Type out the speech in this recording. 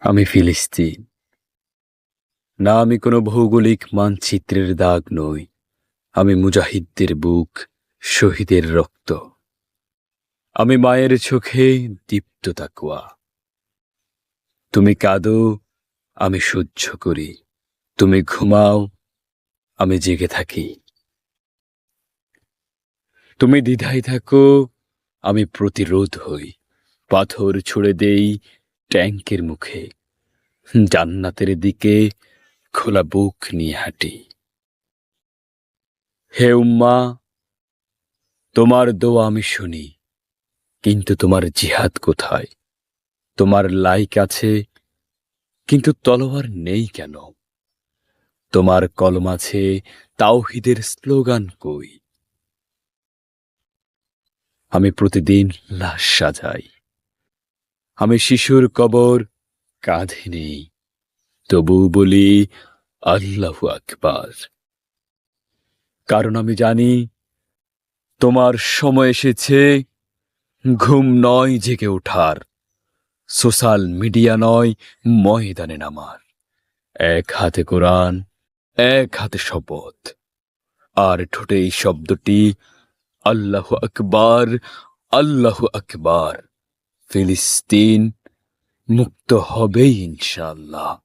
আমি ফিলিস্তিন। না, আমি কোনো ভৌগোলিক মানচিত্রের দাগ নই। আমি মুজাহিদদের বুক, শহীদের রক্ত। আমি মায়ের চোখে দীপ্ত তাকওয়া। তুমি কাঁদো, আমি সহ্য করি। তুমি ঘুমাও, আমি জেগে থাকি। তুমি দ্বিধায় থাকো, আমি প্রতিরোধ হই। পাথর ছুড়ে দেই ট্যাঙ্কের মুখে। জান্নাতের দিকে খোলা বুক নিয়ে হাঁটি। হে উম্মা, তোমার দোয়া আমি শুনি, কিন্তু তোমার জিহাদ কোথায়? তোমার লাইক আছে, কিন্তু তলোয়ার নেই কেন? তোমার কলম আছে, তাওহীদের স্লোগান কই? আমি প্রতিদিন লাশ সাজাই। আমি শিশুর কবর কাঁধে নেই, তবু বলি আল্লাহু আকবার। কারণ আমি জানি তোমার সময় এসেছে ঘুম নয় জেগে ওঠার, সোশ্যাল মিডিয়া নয় ময়দানে নামার। এক হাতে কোরআন, এক হাতে শপথ, আর ঠোঁটে এই শব্দটি আল্লাহু আকবার, আল্লাহু আকবার। ফিলিস্তিন মুক্ত হবেই ইনশাআল্লাহ।